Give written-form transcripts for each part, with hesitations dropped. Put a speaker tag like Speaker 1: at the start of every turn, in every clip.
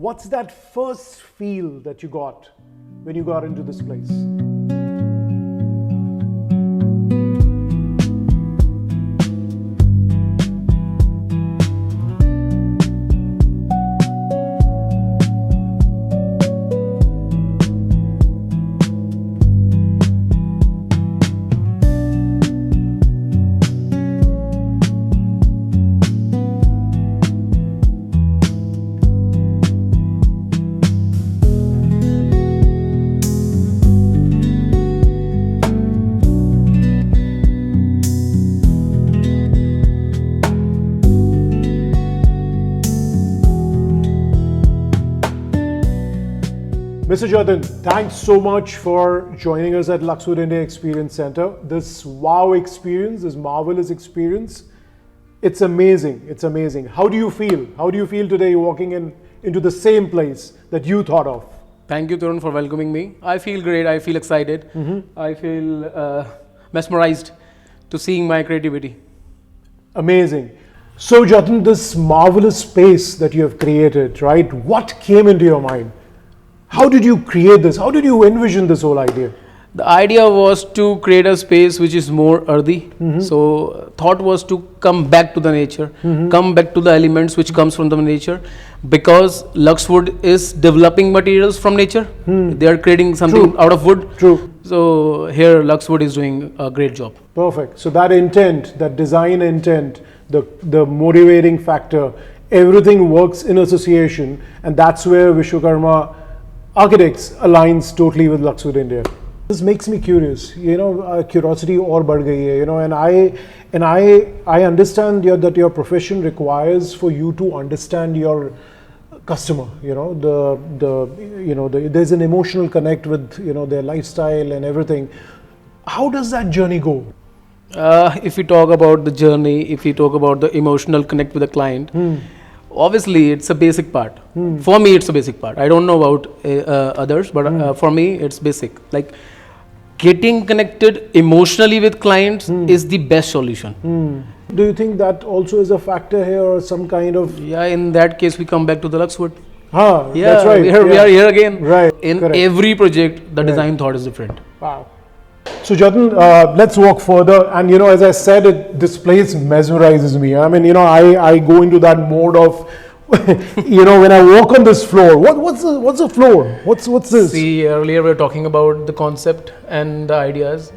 Speaker 1: What's that first feel that you got when you got into this place? Mr. Jatin, thanks so much for joining us at Luxewood India Experience Center. This wow experience, this marvelous experience, it's amazing, it's amazing. How do you feel? How do you feel today walking into the same place that you thought of?
Speaker 2: Thank you, Tarun, for welcoming me. I feel great, I feel excited. I feel mesmerized to seeing my creativity.
Speaker 1: Amazing. So Jatin, this marvelous space that you have created, right? What came into your mind? How did you create this? How did you envision this whole idea?
Speaker 2: The idea was to create a space which is more earthy. So thought was to come back to the nature, come back to the elements which comes from the nature, because Luxewood is developing materials from nature. They are creating something out of wood.
Speaker 1: True.
Speaker 2: So here Luxewood is doing a great job.
Speaker 1: Perfect. So that intent, that design intent, the motivating factor, everything works in association, and that's where Vishwakarma Architects aligns totally with Luxewood India. This makes me curious, curiosity और बढ़ गई है, and I understand that your profession requires for you to understand your customer, there's an emotional connect with their lifestyle and everything. How does that journey go?
Speaker 2: If we talk about the journey, if we talk about the emotional connect with the client, obviously it's a basic part. For me it's a basic part. I don't know about others, but for me it's basic. Like getting connected emotionally with clients is the best solution.
Speaker 1: Do you think that also is a factor here, or some kind of...
Speaker 2: Yeah, in that case we come back to the Luxewood.
Speaker 1: Yeah, that's right.
Speaker 2: We are here again.
Speaker 1: Right.
Speaker 2: In
Speaker 1: correct.
Speaker 2: Every project the design thought is different.
Speaker 1: Wow. So Jatin, let's walk further, and as I said, this place mesmerizes me. I mean, I go into that mode of, when I walk on this floor. What's the floor? What's this?
Speaker 2: See, earlier we were talking about the concept and the ideas.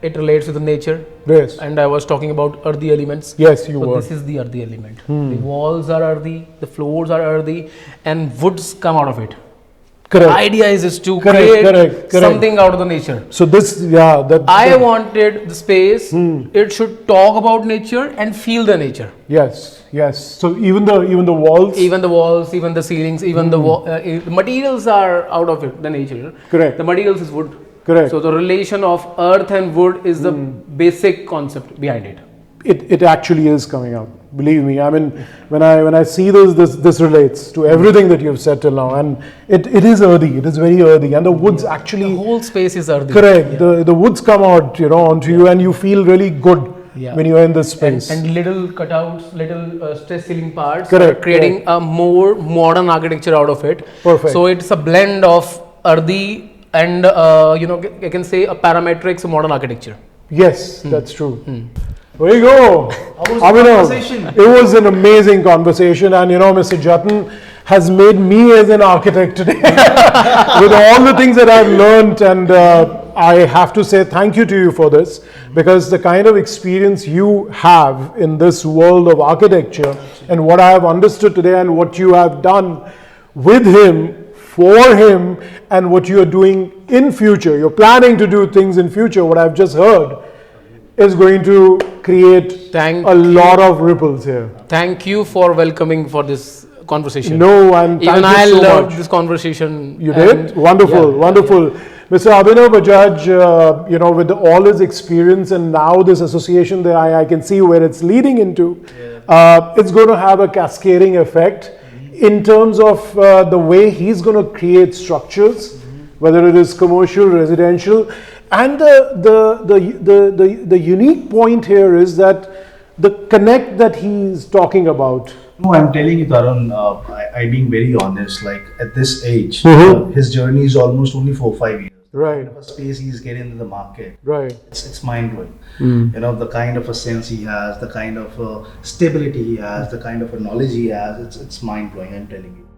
Speaker 2: It relates to the nature.
Speaker 1: Yes.
Speaker 2: And I was talking about earthy elements.
Speaker 1: Yes, you were.
Speaker 2: This is the earthy element. The walls are earthy, the floors are earthy, and woods come out of it.
Speaker 1: Correct.
Speaker 2: The idea is to create
Speaker 1: correct.
Speaker 2: something out of the nature.
Speaker 1: So this,
Speaker 2: I wanted the space, it should talk about nature and feel the nature.
Speaker 1: Yes. So even the walls?
Speaker 2: Even the walls, even the ceilings, even the materials are out of it, the nature.
Speaker 1: Correct.
Speaker 2: The materials is wood.
Speaker 1: Correct.
Speaker 2: So the relation of earth and wood is the basic concept behind it.
Speaker 1: It actually is coming out. Believe me. I mean, when I see this relates to everything that you've said till now, and it is earthy. It is very earthy, and the woods actually.
Speaker 2: The whole space is earthy.
Speaker 1: Correct. Yeah. The woods come out, onto you, and you feel really good when you are in this space.
Speaker 2: And little cutouts, little stress ceiling parts,
Speaker 1: correct.
Speaker 2: creating a more modern architecture out of it.
Speaker 1: Perfect.
Speaker 2: So it's a blend of earthy and I can say a parametrics modern architecture.
Speaker 1: Yes, that's true. There you go.
Speaker 2: How was the conversation?
Speaker 1: It was an amazing conversation, and Mr. Jatin has made me as an architect today with all the things that I've learned, and I have to say thank you to you for this, because the kind of experience you have in this world of architecture and what I have understood today and what you have done with him, for him, and what you are doing in future, you're planning to do things in future, what I've just heard, is going to create a lot of ripples here.
Speaker 2: Thank you for welcoming for this conversation.
Speaker 1: No, and
Speaker 2: even
Speaker 1: thank you so
Speaker 2: loved
Speaker 1: much.
Speaker 2: This conversation.
Speaker 1: You did? Wonderful, wonderful. Mr. Abhinav Bajaj, with all his experience and now this association that I can see where it's leading into, it's going to have a cascading effect in terms of the way he's going to create structures, whether it is commercial, residential. And the unique point here is that the connect that he's talking about.
Speaker 3: No, I'm telling you, Tarun, I being very honest, like at this age, his journey is almost only 4-5 years.
Speaker 1: Right.
Speaker 3: The kind of a space he's getting into the market.
Speaker 1: Right.
Speaker 3: It's mind blowing. You know, the kind of a sense he has, the kind of stability he has, the kind of a knowledge he has, it's mind blowing, I'm telling you.